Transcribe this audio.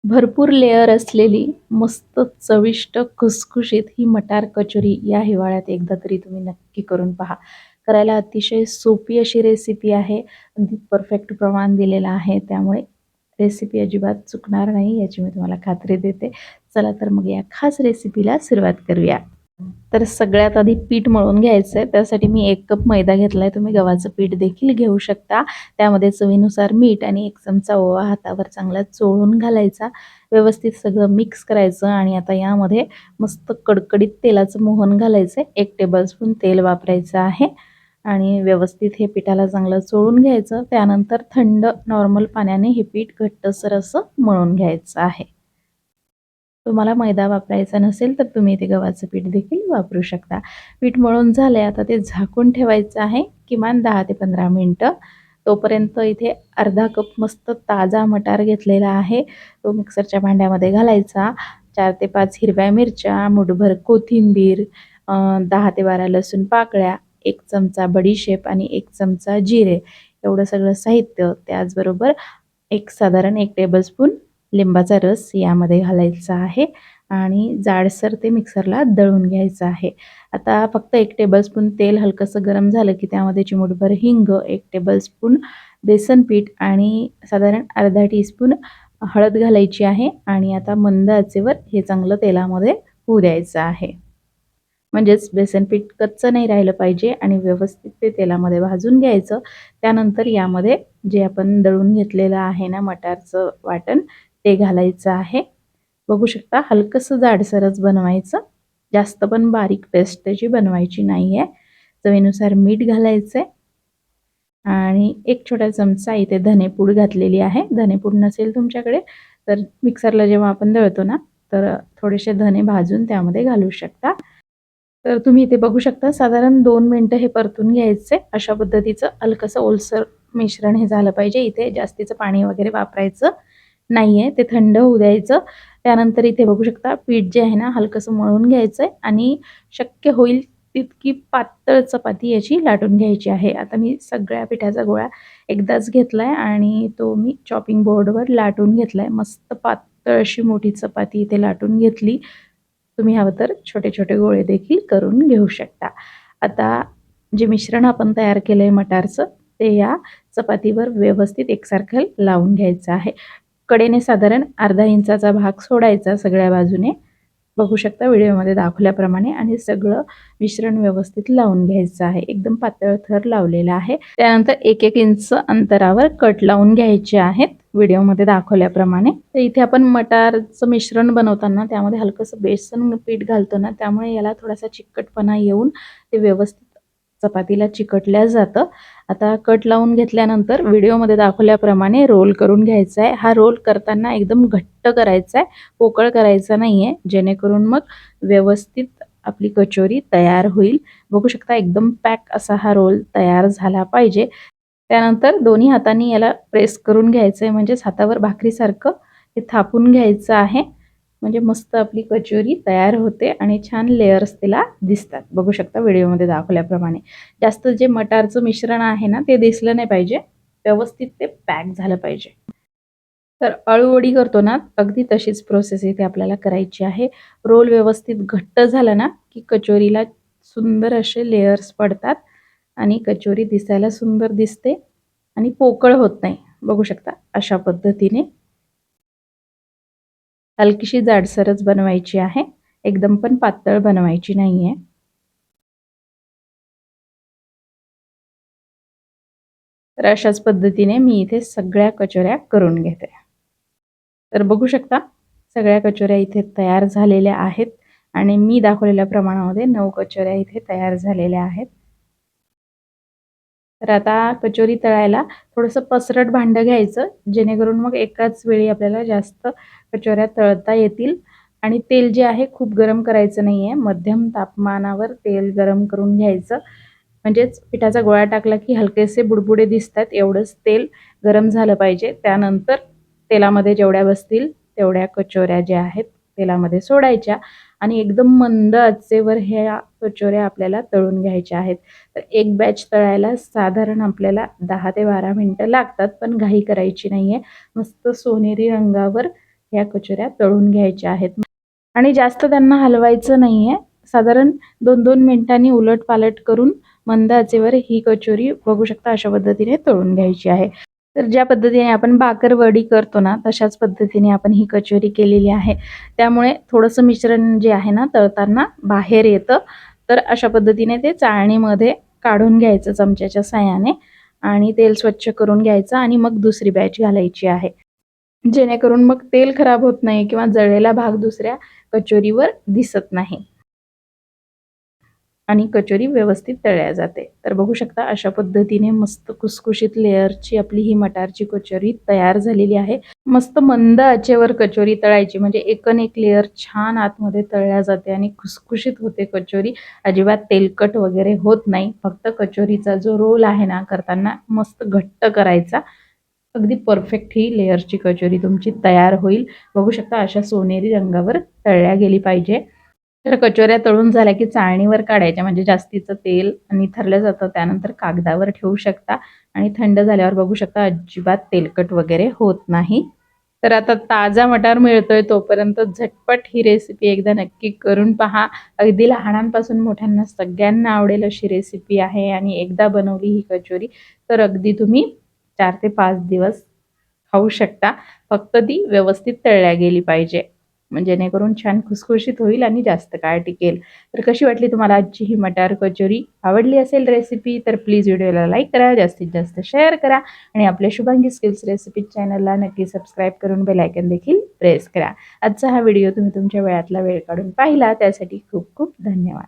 भरपूर लेयर असलेली मस्त चविष्ट खुसखुशीत ही मटार कचोरी या हिवाळ्यात एकदा तरी तुम्ही नक्की करून पहा. करायला अतिशय सोपी अशी रेसिपी आहे. अगदी परफेक्ट प्रमाण दिलेलं आहे. त्यामुळे रेसिपी अजिबात चुकणार नाही याची मी तुम्हाला खात्री देते. चला तर मग या खास रेसिपीला सुरुवात करूया. तर सगळ्यात आधी पीठ मळून घ्यायचं आहे. त्यासाठी मी 1 कप मैदा घेतला आहे. तुम्ही गव्हाचं पीठ देखील घेऊ शकता. त्यामध्ये चवीनुसार मीठ आणि 1 चमचा ओवा हातावर चांगला चोळून घालायचा. व्यवस्थित सगळं मिक्स करायचं आणि आता यामध्ये मस्त कडकडीत तेलाचं मोहन घालायचं आहे. 1 टेबलस्पून तेल वापरायचं आहे आणि व्यवस्थित हे पिठाला चांगलं चोळून घ्यायचं. त्यानंतर थंड नॉर्मल पाण्याने हे पीठ घट्टसर असं मळून घ्यायचं आहे. तुम्हाला मैदा वापरायचा नसेल तर तुम्ही इथे गव्हाचं पीठ देखील वापरू शकता. पीठ मळून झालंय आता ते झाकून ठेवायचं आहे किमान 10 ते 15 मिनिटं. तोपर्यंत इथे अर्धा कप मस्त ताजा मटार घेतलेला आहे. तो मिक्सरच्या भांड्यामध्ये घालायचा. 4 ते 5 हिरव्या मिरच्या, मुठभर कोथिंबीर, 10 ते 12 लसूण पाकळ्या, 1 चमचा बडीशेप आणि 1 चमचा जिरे एवढं सगळं साहित्य. त्याचबरोबर साधारण 1 टेबलस्पून लिंबाचा रस यामध्ये घालायचा आहे आणि जाडसर ते मिक्सरला दळून घ्यायचं आहे. आता फक्त 1 टेबलस्पून तेल हलकंसं गरम झालं की त्यामध्ये चिमूटभर हिंग, 1 टेबलस्पून बेसन पीठ आणि साधारण अर्धा टीस्पून हळद घालायची आहे आणि आता मंद आचेवर हे चांगलं तेलामध्ये होऊ द्यायचं आहे. म्हणजेच बेसन पीठ कच्चं नाही राहिलं पाहिजे आणि व्यवस्थित ते तेलामध्ये भाजून घ्यायचं. त्यानंतर यामध्ये जे आपण दळून घेतलेलं आहे ना मटारचं वाटण ते घालायचं आहे. बघू शकता हलकंसं जाडसरच बनवायचं. जास्त पण बारीक पेस्ट त्याची बनवायची नाही आहे. चवीनुसार मीठ घालायचं आहे आणि 1 छोटा चमचा इथे धनेपूड घातलेली आहे. धनेपूड नसेल तुमच्याकडे तर मिक्सरला जेव्हा आपण दळतो ना तर थोडेसे धने भाजून त्यामध्ये घालू शकता. तर तुम्ही इथे बघू शकता साधारण 2 मिनिटं हे परतून घ्यायचे. अशा पद्धतीचं हलकंसं ओलसर मिश्रण हे झालं पाहिजे. इथे जास्तीचं पाणी वगैरे वापरायचं नाहीये. ते थंड होऊ द्यायचं. त्यानंतर इथे बघू शकता पीठ जे आहे ना हलकंसं मळून घ्यायचंय आणि शक्य होईल तितकी पातळ चपाती याची लाटून घ्यायची आहे. आता मी सगळ्या पिठाचा गोळा एकदाच घेतलाय आणि तो मी चॉपिंग बोर्डवर लाटून घेतलाय. मस्त पातळ अशी मोठी चपाती इथे लाटून घेतली. तुम्ही हवं तर छोटे-छोटे गोळे देखील करून घेऊ शकता. आता जे मिश्रण आपण तयार केलंय मटारचं ते या चपातीवर व्यवस्थित एकसारखं लावून घ्यायचं आहे. कडेने साधारण अर्धा इंचाचा भाग सोडायचा सगळ्या बाजूने. बघू शकता व्हिडिओमध्ये दाखवल्याप्रमाणे आणि सगळं मिश्रण व्यवस्थित लावून घ्यायचं आहे. एकदम पातळ थर लावलेला आहे. त्यानंतर 1-1 इंच अंतरावर कट लावून घ्यायचे आहेत व्हिडिओमध्ये दाखवल्याप्रमाणे. तर इथे आपण मटारचं मिश्रण बनवताना त्यामध्ये हलकंसं बेसन पीठ घालतो ना त्यामुळे याला थोडासा चिकटपणा येऊन ते व्यवस्थित चपातीला चिकटल्या जातं. आता कट लावून घेतल्यानंतर व्हिडिओमध्ये दाखवल्याप्रमाणे रोल करून घ्यायचा आहे. हा रोल करताना एकदम घट्ट करायचा आहे, पोकळ करायचा नाहीये, जेणेकरून मग व्यवस्थित आपली कचोरी तयार होईल. बघू शकता एकदम पॅक असा हा रोल तयार झाला पाहिजे. त्यानंतर दोन्ही हातांनी याला प्रेस करून घ्यायचं आहे, म्हणजेच हातावर भाकरीसारखं हे थापून घ्यायचं आहे. म्हणजे मस्त आपली कचोरी तयार होते आणि छान लेयर्स तिला दिसतात. बघू शकता व्हिडिओमध्ये दाखवल्याप्रमाणे. जास्त जे मटारचं मिश्रण आहे ना ते दिसलं नाही पाहिजे. व्यवस्थित ते पॅक झालं पाहिजे. तर अळूवडी करतो ना अगदी तशीच प्रोसेस इथे आपल्याला करायची आहे. रोल व्यवस्थित घट्ट झाला ना की कचोरीला सुंदर असे लेयर्स पडतात आणि कचोरी दिसायला सुंदर दिसते आणि पोकळ होत नाही. बघू शकता अशा पद्धतीने हलकीशी जाडसरच बनवायची आहे. एकदम पण पातळ बनवायची नाहीये. तर अशाच पद्धतीने मी इथे सगळ्या कचोऱ्या करून घेते. तर बघू शकता सगळ्या कचोऱ्या इथे तयार झालेल्या आहेत आणि मी दाखवलेल्या प्रमाणामध्ये 9 कचोऱ्या इथे तयार झालेल्या आहेत. तर आता कचोरी तळायला थोडंसं पसरट भांडं घ्यायचं, जेणेकरून मग एकाच वेळी आपल्याला जास्त कचोऱ्या तळता येतील आणि तेल जे आहे खूप गरम करायचं नाही आहे. मध्यम तापमानावर तेल गरम करून घ्यायचं. म्हणजेच पिठाचा गोळा टाकला की हलकेसे बुडबुडे दिसतात एवढंच तेल गरम झालं पाहिजे. त्यानंतर तेलामध्ये जेवढ्या बसतील तेवढ्या कचोऱ्या ज्या आहेत तेलामध्ये सोडायच्या आणि एकदम मंद आचेवर ह्या कचोऱ्या आपल्याला तळून घ्यायच्या आहेत. तर एक बॅच तळायला साधारण आपल्याला 10 ते 12 मिनिटं लागतात, पण घाई करायची नाही आहे. मस्त सोनेरी रंगावर ह्या कचोऱ्या तळून घ्यायच्या आहेत आणि जास्त त्यांना हलवायचं नाहीये. साधारण 2-2 मिनिटांनी उलट-पालट करून मंद आचेवर ही कचोरी बघू शकता अशा पद्धतीने तळून घ्यायची आहे. तर ज्या पद्धतीने आपण बाकरवडी करतो ना, तशाच पद्धतीने आपण ही कचोरी केलेली आहे. त्यामुळे थोडंसं मिश्रण जे आहे ना, तळताना बाहेर येतं. तर अशा पद्धतीने ते चाळणीमध्ये काढून घ्यायचं चमच्याच्या साहाय्याने आणि तेल स्वच्छ करून घ्यायचं आणि मग दुसरी बॅच घालायची आहे. जेणेकरून मग तेल खराब होत नाही किंवा जळलेला भाग दुसऱ्या कचोरीवर दिसत नाही आणि कचोरी व्यवस्थित तळल्या जाते. तर बघू शकता अशा पद्धतीने मस्त खुसखुशीत लेयरची आपली ही मटारची कचोरी तयार झालेली आहे. मस्त मंद आचेवर कचोरी तळायची म्हणजे एकन एक लेयर छान आतमध्ये तळल्या जाते आणि खुसखुशीत होते कचोरी. अजिबात तेलकट वगैरे होत नाही. फक्त कचोरीचा जो रोल आहे ना करताना मस्त घट्ट करायचा. अगदी परफेक्ट ही लेयरची कचोरी तुमची तयार होईल. बघू शकता अशा सोनेरी रंगावर तळल्या गेली पाहिजे. तर कचोऱ्या तळून झाल्या की चाळणीवर काढायच्या म्हणजे जास्तीचं तेल निथरलं जातं. त्यानंतर कागदावर ठेवू शकता आणि थंड झाल्यावर बघू शकता अजिबात तेलकट वगैरे होत नाही. तर आता ताजा मटार मिळतोय तोपर्यंत झटपट ही रेसिपी एकदा नक्की करून पहा. अगदी लहानांपासून मोठ्यांना सगळ्यांना आवडेल अशी रेसिपी आहे आणि एकदा बनवली ही कचोरी तर अगदी तुम्ही 4 ते 5 दिवस खाऊ शकता. फक्त ती व्यवस्थित तळल्या गेली पाहिजे. जेणेकरून छान खुसखुशीत होईल आणि जास्त काळ टिकेल. तर कशी वाटली तुम्हाला आजची ही मटार कचोरी? आवडली असेल रेसिपी तर प्लीज व्हिडिओला लाईक करा, जास्तीत जास्त शेअर करा आणि आपल्या शुभांगी स्किल्स रेसिपी चॅनलला नक्की सबस्क्राईब करून बेल आयकॉन देखील प्रेस करा. आजचा हा व्हिडिओ तुम्ही तुमच्या वेळातला वेळ काढून पाहिला त्यासाठी खूप खूप धन्यवाद.